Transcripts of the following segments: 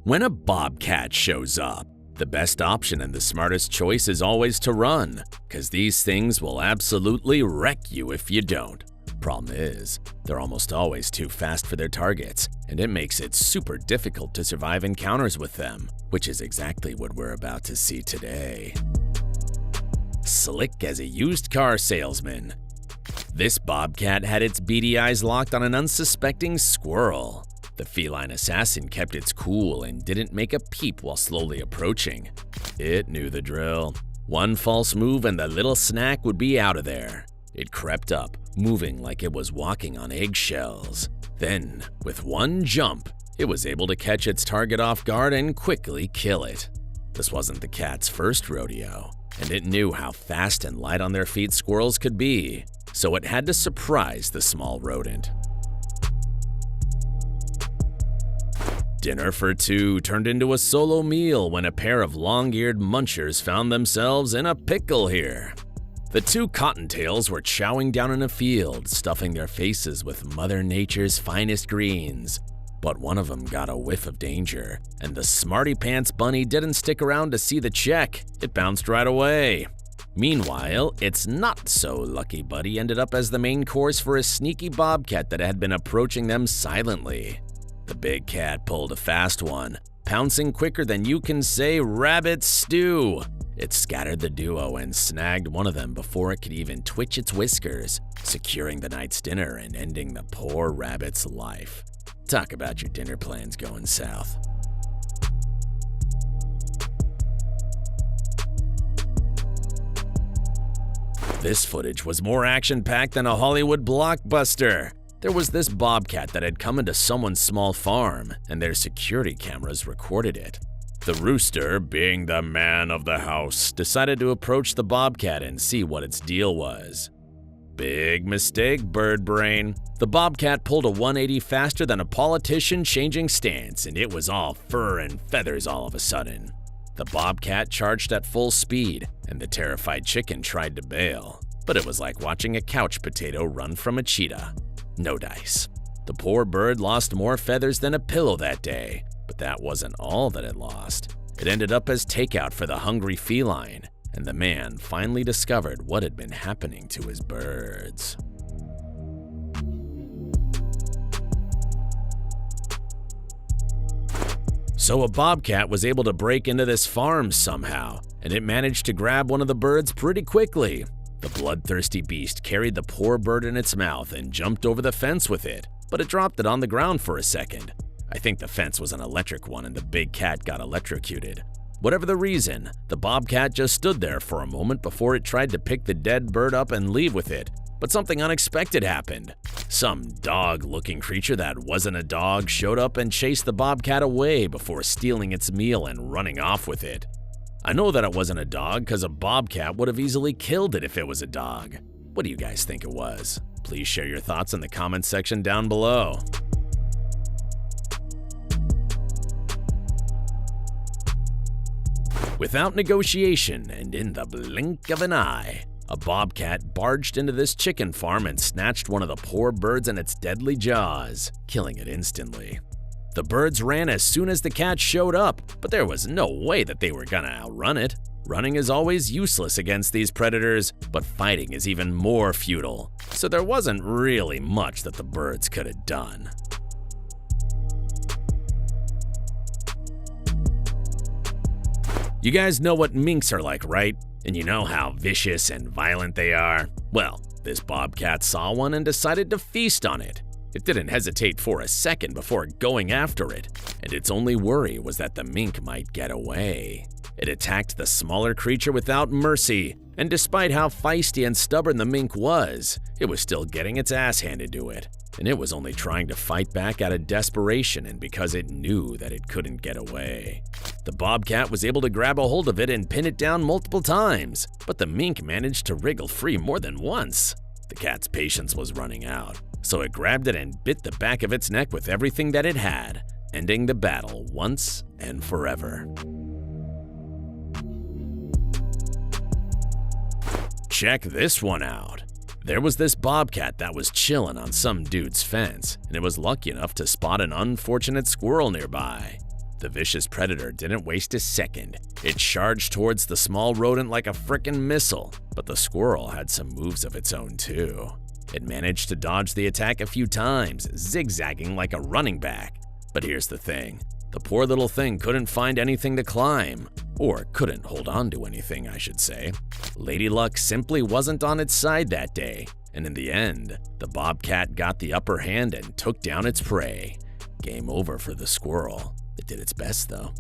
When a bobcat shows up, the best option and the smartest choice is always to run, because these things will absolutely wreck you if you don't. Problem is, they're almost always too fast for their targets, and it makes it super difficult to survive encounters with them, which is exactly what we're about to see today. Slick as a used car salesman. This bobcat had its beady eyes locked on an unsuspecting squirrel. The feline assassin kept its cool and didn't make a peep while slowly approaching. It knew the drill. One false move and the little snack would be out of there. It crept up, moving like it was walking on eggshells. Then, with one jump, it was able to catch its target off guard and quickly kill it. This wasn't the cat's first rodeo, and it knew how fast and light on their feet squirrels could be, so it had to surprise the small rodent. Dinner for two turned into a solo meal when a pair of long-eared munchers found themselves in a pickle here. The two cottontails were chowing down in a field, stuffing their faces with Mother Nature's finest greens. But one of them got a whiff of danger, and the smarty pants bunny didn't stick around to see the check. It bounced right away. Meanwhile, its not-so-lucky buddy ended up as the main course for a sneaky bobcat that had been approaching them silently. The big cat pulled a fast one, pouncing quicker than you can say rabbit stew. It scattered the duo and snagged one of them before it could even twitch its whiskers, securing the night's dinner and ending the poor rabbit's life. Talk about your dinner plans going south. This footage was more action-packed than a Hollywood blockbuster. There was this bobcat that had come into someone's small farm, and their security cameras recorded it. The Rooster, being the man of the house, decided to approach the bobcat and see what its deal was. Big mistake, bird brain. The bobcat pulled a 180 faster than a politician changing stance, and it was all fur and feathers all of a sudden. The bobcat charged at full speed, and the terrified chicken tried to bail, but it was like watching a couch potato run from a cheetah. No dice. The poor bird lost more feathers than a pillow that day, but that wasn't all that it lost. It ended up as takeout for the hungry feline, and the man finally discovered what had been happening to his birds. So a bobcat was able to break into this farm somehow, and it managed to grab one of the birds pretty quickly. The bloodthirsty beast carried the poor bird in its mouth and jumped over the fence with it, but it dropped it on the ground for a second. I think the fence was an electric one and the big cat got electrocuted. Whatever the reason, the bobcat just stood there for a moment before it tried to pick the dead bird up and leave with it, but something unexpected happened. Some dog-looking creature that wasn't a dog showed up and chased the bobcat away before stealing its meal and running off with it. I know that it wasn't a dog because a bobcat would have easily killed it if it was a dog. What do you guys think it was? Please share your thoughts in the comments section down below. Without negotiation and in the blink of an eye, a bobcat barged into this chicken farm and snatched one of the poor birds in its deadly jaws, killing it instantly. The birds ran as soon as the cat showed up, but there was no way that they were gonna outrun it. Running is always useless against these predators, but fighting is even more futile, so there wasn't really much that the birds could have done. You guys know what minks are like, right? And you know how vicious and violent they are? Well, this bobcat saw one and decided to feast on it. It didn't hesitate for a second before going after it, and its only worry was that the mink might get away. It attacked the smaller creature without mercy, and despite how feisty and stubborn the mink was, it was still getting its ass handed to it. And it was only trying to fight back out of desperation and because it knew that it couldn't get away. The bobcat was able to grab a hold of it and pin it down multiple times, but the mink managed to wriggle free more than once. The cat's patience was running out, so it grabbed it and bit the back of its neck with everything that it had, ending the battle once and forever. Check this one out. There was this bobcat that was chilling on some dude's fence, and it was lucky enough to spot an unfortunate squirrel nearby. The vicious predator didn't waste a second. It charged towards the small rodent like a frickin' missile, but the squirrel had some moves of its own too. It managed to dodge the attack a few times, zigzagging like a running back. But here's the thing. The poor little thing couldn't find anything to climb. Or couldn't hold on to anything, I should say. Lady Luck simply wasn't on its side that day, and in the end, the bobcat got the upper hand and took down its prey. Game over for the squirrel. It did its best, though.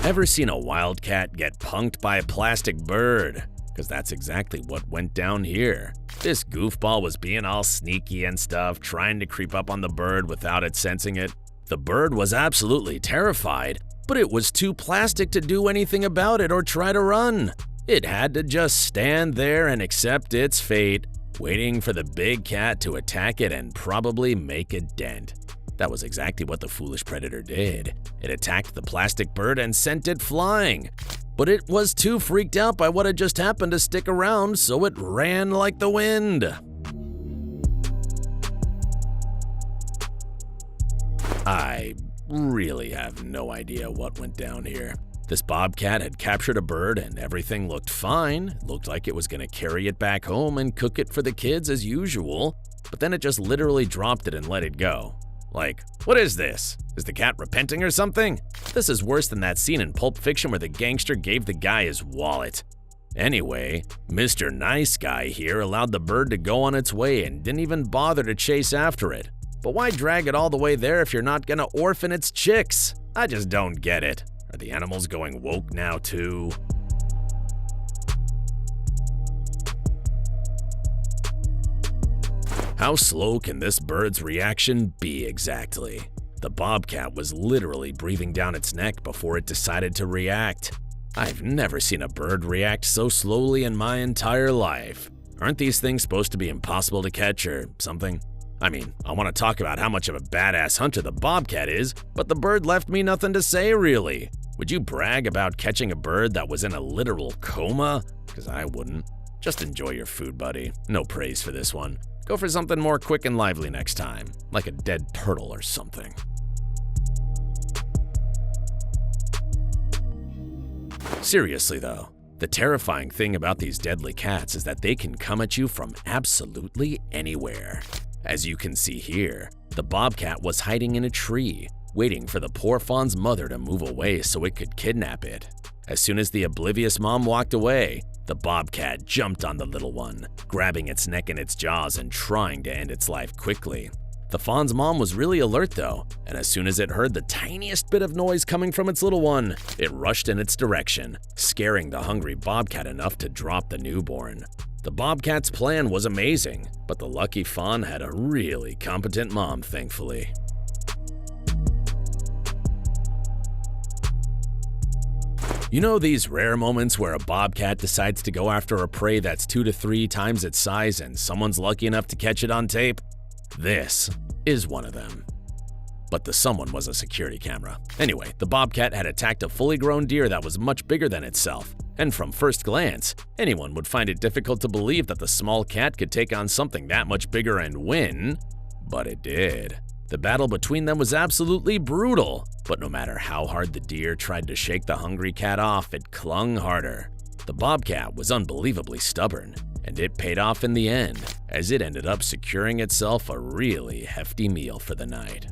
Ever seen a wildcat get punked by a plastic bird? Because that's exactly what went down here. This goofball was being all sneaky and stuff, trying to creep up on the bird without it sensing it. The bird was absolutely terrified, but it was too plastic to do anything about it or try to run. It had to just stand there and accept its fate, waiting for the big cat to attack it and probably make a dent. That was exactly what the foolish predator did. It attacked the plastic bird and sent it flying. But it was too freaked out by what had just happened to stick around, so it ran like the wind. I really have no idea what went down here. This bobcat had captured a bird and everything looked fine. It looked like it was going to carry it back home and cook it for the kids as usual, but then it just literally dropped it and let it go. Like, what is this? Is the cat repenting or something? This is worse than that scene in Pulp Fiction where the gangster gave the guy his wallet. Anyway, Mr. Nice Guy here allowed the bird to go on its way and didn't even bother to chase after it. But why drag it all the way there if you're not gonna orphan its chicks? I just don't get it. Are the animals going woke now too? How slow can this bird's reaction be exactly? The bobcat was literally breathing down its neck before it decided to react. I've never seen a bird react so slowly in my entire life. Aren't these things supposed to be impossible to catch or something? I mean, I want to talk about how much of a badass hunter the bobcat is, but the bird left me nothing to say really. Would you brag about catching a bird that was in a literal coma? Because I wouldn't. Just enjoy your food, buddy. No praise for this one. Go for something more quick and lively next time, like a dead turtle or something. Seriously though, the terrifying thing about these deadly cats is that they can come at you from absolutely anywhere. As you can see here, the bobcat was hiding in a tree, waiting for the poor fawn's mother to move away so it could kidnap it. As soon as the oblivious mom walked away, the bobcat jumped on the little one, grabbing its neck in its jaws and trying to end its life quickly. The fawn's mom was really alert though, and as soon as it heard the tiniest bit of noise coming from its little one, it rushed in its direction, scaring the hungry bobcat enough to drop the newborn. The bobcat's plan was amazing, but the lucky fawn had a really competent mom, thankfully. You know these rare moments where a bobcat decides to go after a prey that's 2 to 3 times its size and someone's lucky enough to catch it on tape? This is one of them. But the someone was a security camera. Anyway, the bobcat had attacked a fully grown deer that was much bigger than itself, and from first glance, anyone would find it difficult to believe that the small cat could take on something that much bigger and win, but it did. The battle between them was absolutely brutal, but no matter how hard the deer tried to shake the hungry cat off, it clung harder. The bobcat was unbelievably stubborn, and it paid off in the end, as it ended up securing itself a really hefty meal for the night.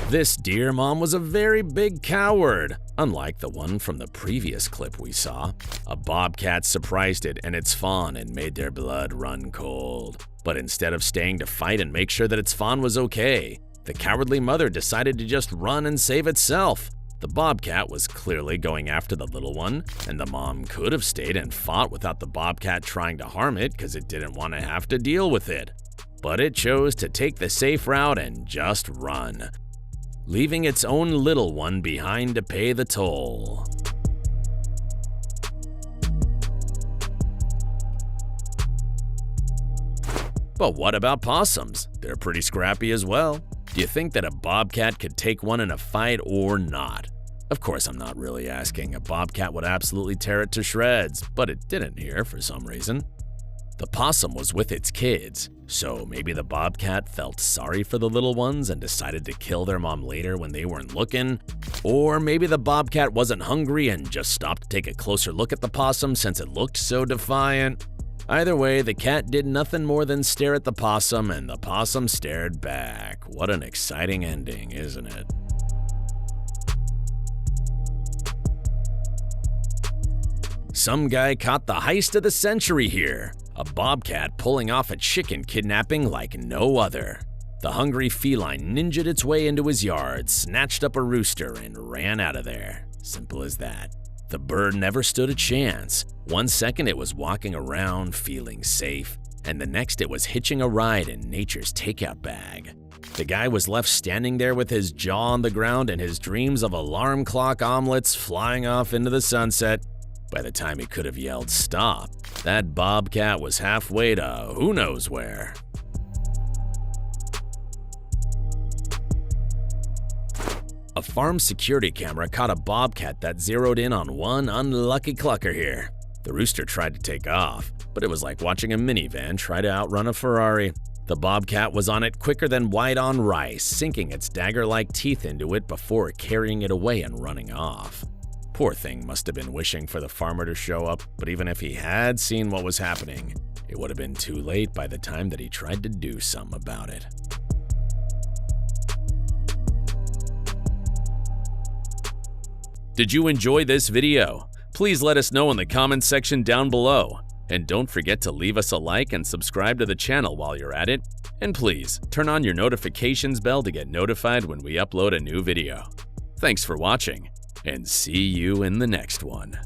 This deer mom was a very big coward, unlike the one from the previous clip we saw. A bobcat surprised it and its fawn and made their blood run cold. But instead of staying to fight and make sure that its fawn was okay, the cowardly mother decided to just run and save itself. The bobcat was clearly going after the little one, and the mom could have stayed and fought without the bobcat trying to harm it because it didn't want to have to deal with it. But it chose to take the safe route and just run, leaving its own little one behind to pay the toll. But what about possums? They're pretty scrappy as well. Do you think that a bobcat could take one in a fight or not? Of course, I'm not really asking. A bobcat would absolutely tear it to shreds, but it didn't here for some reason. The possum was with its kids, so maybe the bobcat felt sorry for the little ones and decided to kill their mom later when they weren't looking. Or maybe the bobcat wasn't hungry and just stopped to take a closer look at the possum since it looked so defiant. Either way, the cat did nothing more than stare at the possum, and the possum stared back. What an exciting ending, isn't it? Some guy caught the heist of the century here. A bobcat pulling off a chicken kidnapping like no other. The hungry feline ninja'd its way into his yard, snatched up a rooster, and ran out of there. Simple as that. The bird never stood a chance. One second it was walking around feeling safe, and the next it was hitching a ride in nature's takeout bag. The guy was left standing there with his jaw on the ground and his dreams of alarm clock omelets flying off into the sunset. By the time he could have yelled stop, that bobcat was halfway to who knows where. A farm security camera caught a bobcat that zeroed in on one unlucky clucker here. The rooster tried to take off, but it was like watching a minivan try to outrun a Ferrari. The bobcat was on it quicker than white on rice, sinking its dagger-like teeth into it before carrying it away and running off. Poor thing must have been wishing for the farmer to show up, but even if he had seen what was happening, it would have been too late by the time that he tried to do something about it. Did you enjoy this video? Please let us know in the comments section down below. And don't forget to leave us a like and subscribe to the channel while you're at it. And please, turn on your notifications bell to get notified when we upload a new video. Thanks for watching, and see you in the next one.